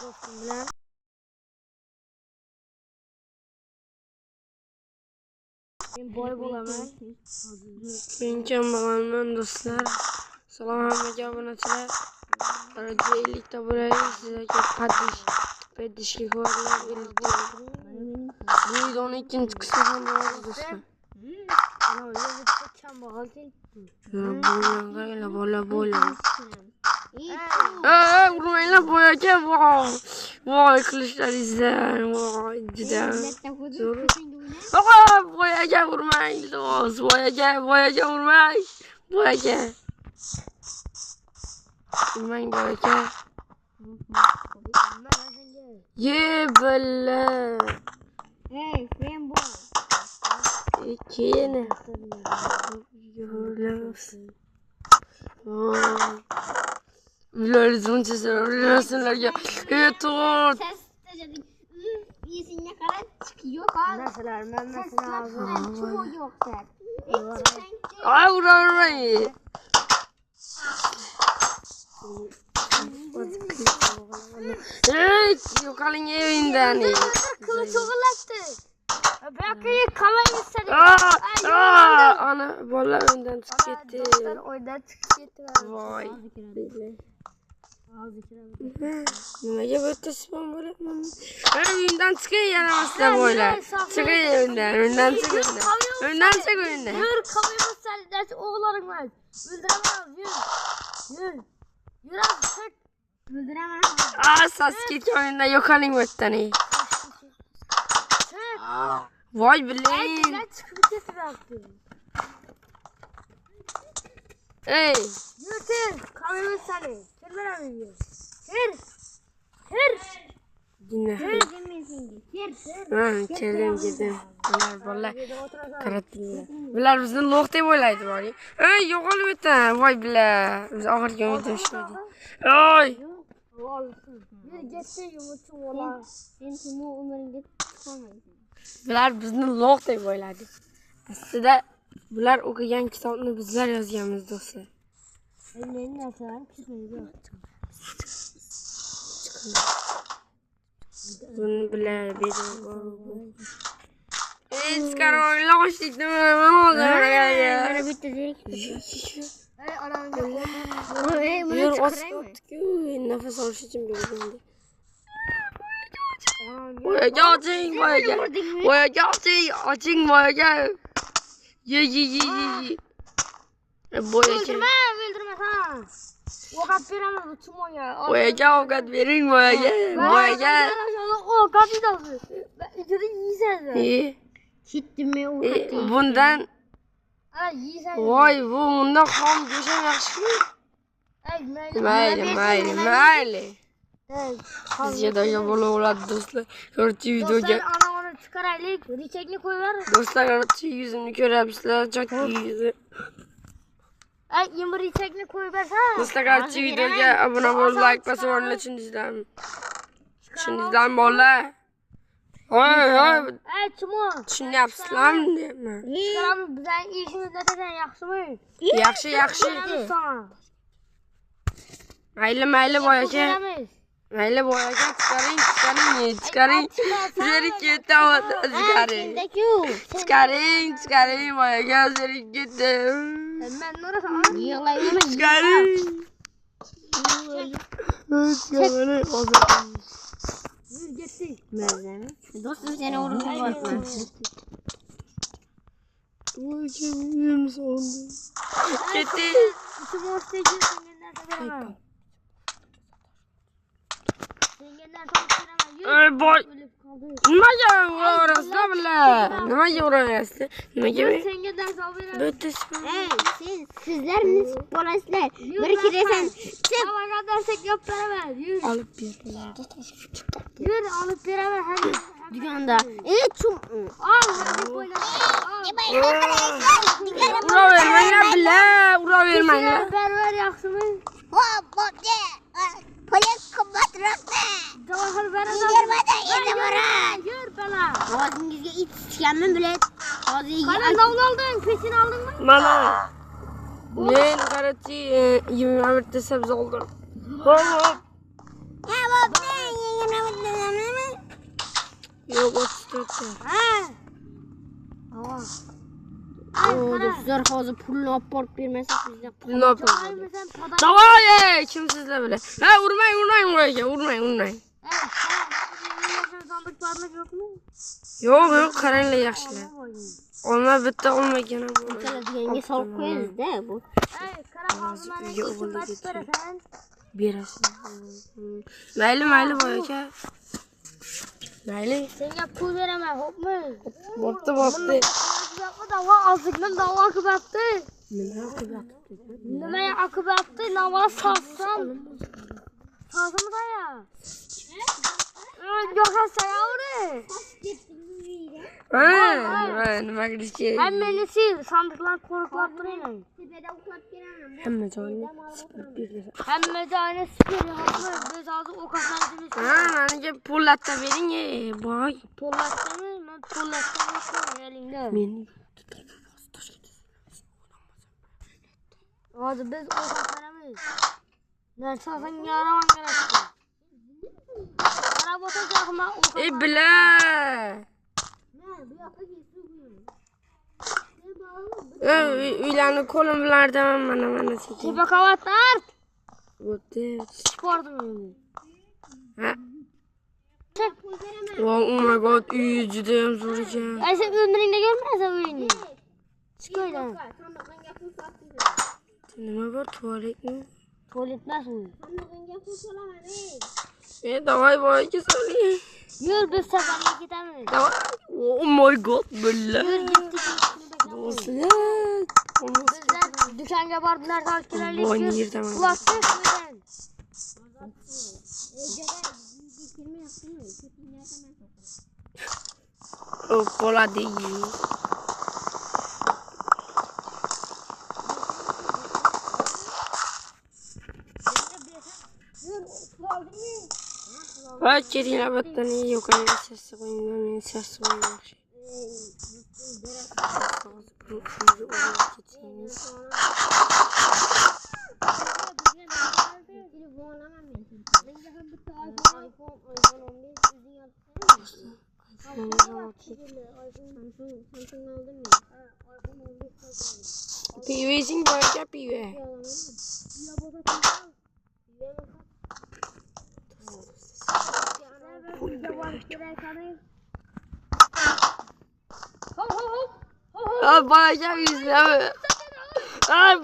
Dostum bilan men boy bo'laman. Men kambag'alman do'stlar. Salom hammaga obunachilar. Daraja 50 ta bo'laylik. Sizlarga padishga ko'ralar 50 ta. Bu videoning ikkinchi qismi ham bor do'stlar. Ana o'zi kambag'alken. Bo'ylanlar, bola bo'ylan. Urmanglar boyaga voy qilishlaringizdan voy juda zo'r. Boyaga urmang do'st, boyaga urmang. Boyaga. Urmang boyaga. Ye balla. Sen bu. Keyin. Yo'las. Ular zonchalarga to'rt. Yesingga qarab chiqıyor hal. Narsalar, men narsalar Çoğu yoksa. Ay urmang. Yo'qoling evindan. kılıç o'g'irlabdi. Bakay qamaymiz seni. Ana bola undan chiqib ketdi. Oydan chiqib ketdi. Voy. Nimaga bu yerda spam bo'lyapti? Men uydan chiqay yaramasdan bo'ylar. Chiqay uydan chiq. Uydan chiq uydan. Yur qamaymiz seni. Ders o'g'laring var. Öldüremem yur. Yur az çık. Öldüremem. Sas ketgan uydan yo'qoling bu yerdan. Çık. Voy bilayin. Ben çıkıp getirirdim. Ey. Yürü. Qamaymiz seni. Kirmem yur. Kir. Dinle. Keldim. Bular qaratinglar. Bular bizni lo'q deb o'ylaydi bari. Ey, yo'qolib o'tdan. Voy bilar. Biz oxirgi video ishladik. Oy. Yur getdi yumurchum ola. Sen kimi umringga chiqolmaysan. Bular bizni lo'q deb o'yladi. Aslida bular o'qigan kitobni bizlar yozganmiz do'stlar. Men narsalar chiqmaydi. Buni bilar berib. Chiqaroy lo'shdikmi? Men hozir Mana bitta derik. Ey anamga Yer ostku, nafas olish uchun bergandi. Boyaga oching, boyaga. Ye. Boyaga. öldürme ha. Okat veremez bu çumoya. Boyaga ovqat bering, boyaga. Okat yiyeceğiz. İçeri yiyeceğiz. Ketdimi o'qitdi. Bundan Ha yiyeceğiz. voy, bundan xom go'sht yaxshimi? Mayli. Sizga do'ga bo'la oladi do'stlar. Ko'rchi videoga. Dostlar anamını çıkaraylik. Riçekli koyuver. Do'stlar, ko'rchi yuzimni ko'ryapsizlar, chakki yuzi. Ay yumur riçekli koyuver ha. Do'stlar, ko'rchi videoga obuna bo'lib, like bosib o'rnatib tushundingizlarmi bolalar? Hoy. Ay çumo. Tushunyapsizlarmi deyapman. Çıkaramız bizden işimiz neden yaxşı mı? Yaxshi. Sana. Mayli boyaga. Mayli boyaga chiqaring. Zeri ketdi, chiqaring boyaga, zeri ketdi. Ben neresi an? Yig'layman. Chiqaring. Yürü gitti. Mazami. Do'stim seni urib yuboribman. Voy, kim so'ndi. Ketdi. Çumo isteyeceğiz. Sengenden veremem. Ey boy. Nimaga urasizlar bular? Nimaga urasizlar? Nimaga? Senga ders olib beraman. Bo'tasiz. Sizlar nisb bo'lasizlar. Bir kirasan. Savaga dersek yop beraman. Yürü. Olib berdilarda toshib chiqdi. Yürü alıp beraman. Hadi. Dükkanda. Chum. Al hadi boyla. Uravermanglar. Berber yaxshi mı? Bo'pti. Polis qimmatroqda. Javohir beraman. Endi boray. Yur bala. Og'zingizga it tushganmi bilet? Hozirga Qani navl olding? Pekin oldingmi? Mana. Men qarachi 21 ta sabzi oldim. Hop. bo'pti. Yok 34 'te. Ha. Tamam. Oo dostlar hozir pulni olib borib bermasak bizda Ne yapalım? Ay sen pada. Davay kim sizle bile. Ha vurmayın. Sandıklarlık yok mu? Yok karayla yaşlı. Onlar bitti olmayan bu. Mesela digenge solib qo'yamiz da bu. Ey kara hazırlar Yok, için bunu maç getir. veresen. Biraz. Mayli bu aka. Mayli. Senga pul veremem hop mu? Boptu. Yapma dava azlıkla dava akıbattı. Nima Nima akıbattı? Nava satsam. Satsam da ya. Yok sayavri. nima qilishga? Ben beni sil. Sandıklar koruklap durayım. Tepada uxlab kelaman. Hamma joyni sipib berdi. Hem de aynı sıkıyor. Hopmu. Biz hazır o kasancımız. Menga pullatda bering, boy. Pollattı mı? Ben pollattım yok elinde. Meni Hadi biz o kasaramız. Nerede sen yaraman gerekti. Araba tutacağıma o kadar. bila. Uylarni qo'lim bilan artaman mana sekin. Tepe kavatlar. O'tdi. Çıkardım önümü. Ha. Çek. Oh my god, uy juda ham zo'r ekan. Ay sen ömründe görmezsen oyunu. Çık öyle. Nima bor tualetmi? Tuvalet nasıl? Davay boyga soling. Yürü biz seferle gidemeyiz. Davay. Oh my god, billa. Yürü gittik. Do'stlar. Bizler dükkanga bardılar takipçilerle Boynu istiyoruz. yerden aldım. Kulaklık birden. Oh, bo'ladi. Va keringlar bittani yo'qolib sessi qo'yinglar, men sessi qo'ymoqchi. Pive boyga pive. Boyga yüzüne.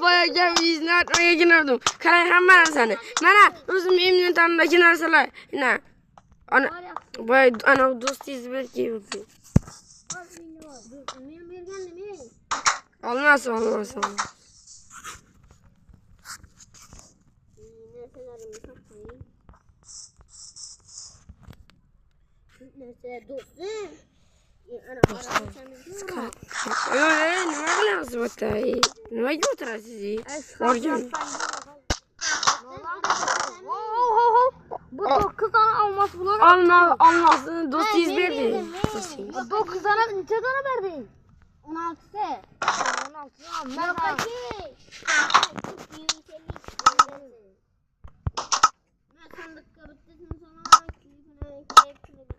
Boyga yüzüne atmaya giderdim. Qarang hamma narsani. Mana o'zim imniyotimdagi narsalar. Mana ana boy ana do'stingiz berki. Olmaz. Nima qilyapsiz bu yerda? Nimaga o'tirasiz? Borgan. Bu 9 tane alması bular. Almasını do'stingiz berdi. 9 tane neçe tane verdin? 16'sı. 16 tane.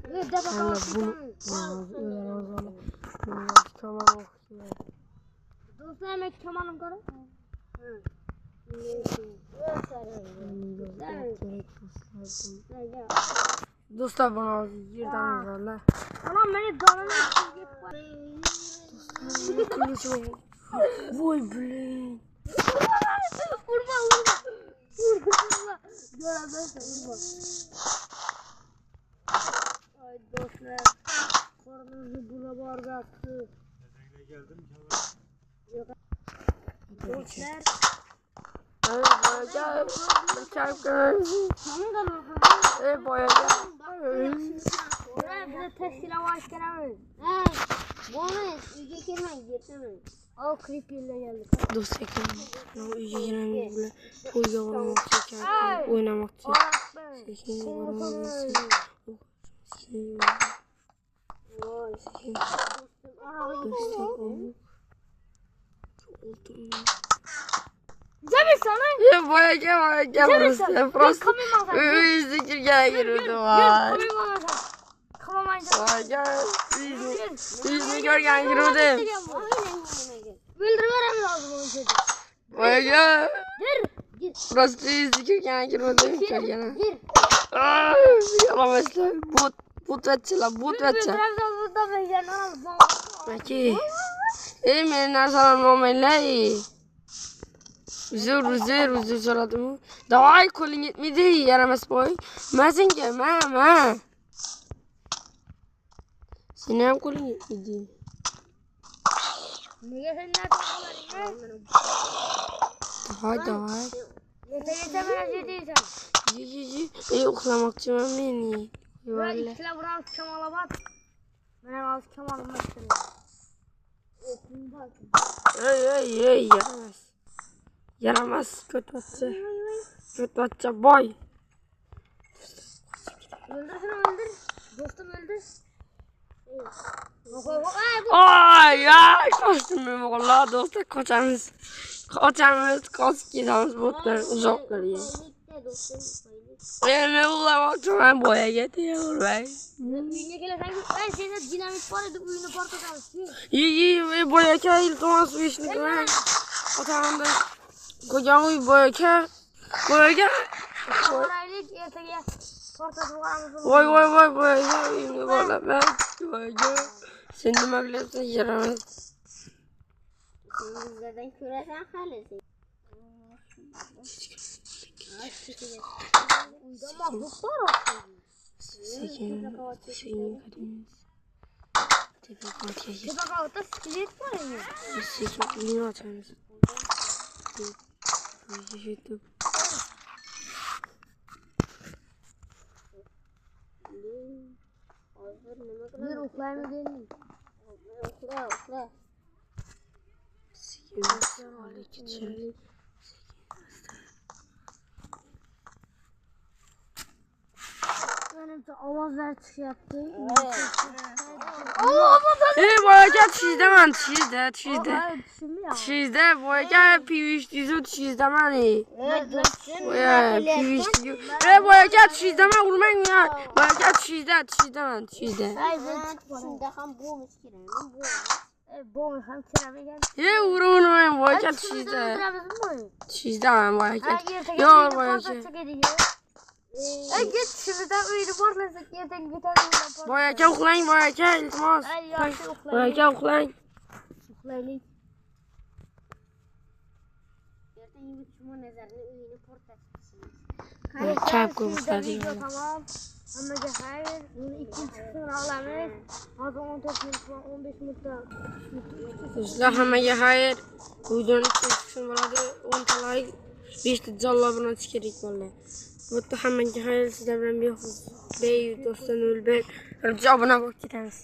Ben bir de bakalım. Dostlar yemek kemanım karı. Do'stlar bana yerdan uzarlar. Tamam beni canım Voy blin. Vurma. Göremezsin vurma. Ay dostlar. Karnınızı buna bardaktı. Dostlar. Boyaga. Boyaga. Bize testine başlayalım. Bo'lmaydi, uyga kelmang, yetaman. O creepy'le geldik. Do'stlar uyga giramiz bilan to'yga bormoqchi ekan, o'ynamoqchi. Sekin boramiz. Cemil sana. Boyaga. Просто. Uyga kirgan yurdi. Kafama Boyaka uyuzni ko'rgan kiruvdim. Bildirmem lazım onu dedi. Boyaka Gir. prosta uyuzni ko'rgan kiruvdim ko'rgana. Yalamaslar. But etçiler, but etçi. Bildirmem lazım da ben yanarım. Peki. Men narsalarni olmaylar. Uzr so'radim. Davay qo'ling yetmaydi, yaramas boy. Masenga, ma. Seni ham qo'ling yetmaydi. Nega sen narsa Davay. Yeta mana shu deysan. Ye. Uxlamoqchiman men. Ben ikkilar bilan kamolabat. Mana hozir kamolimni Ey, yaramas ko'tvatcha boy. Öldür. Dostum öldür. Ay, kaçtım ben valla dostlar kaçamız. Kaçıp gidemiz botlar uzaklara ya. Ne uğraşacağım boya getiriyor ben. Uyuna gelirsen ben senin dinamit var idi uyunu patlatalım. İyi boyaka iltimas beşlik ben. Otağımda kocaman bir boyaka. Oraylık ertege patlatılığımızı. Vay boyaka uyumlu valla ben. Boyaka. Sen de mağlupsun yaramaz. Bizlerden köresen halisin. Uyda mahlup var Sekin kadınız. Tepe kağıtta skelet var ya. Sekin bunu açarız. Bir uklayma değil. Ukla. Sekin hale geçelim. Benim de avazlar çıkıyordu. Boyaka çizdemen çizde. Şimdi Çizde boyaka piviş dizi çizdemen. Boya piviş dizi. Boyaka çizdemen vurmayın ya. Boyaka çizdemen. Şimdi ham bu miskinim. Bu hem kirame geldi. Vurmayın boyaka çizde. Çizdemen boyaka. Yok boyaka. Git şimdiden uyunu patlasak yerden gidelim. Boyaka uxlang boyaka iltimos. Boyaka uxlang. Uxlaylik. Yerden yigit şuma nazarını uyunu portatsın. Kayıp koymuşlar Tamam. Hammaga hayır. Bunu ikinci kısmını alamiz. Hozir 14 minut va 15 minutda. Do'stlar hammaga xayr. Videoni ko'rishim bo'ladi. 10 ta like, 5 ta jalla obunachi kerak bo'ladi. Bu hammaga xayr. Sizlar bilan behush do'stdan o'lib, obuna bo'lib ketamiz.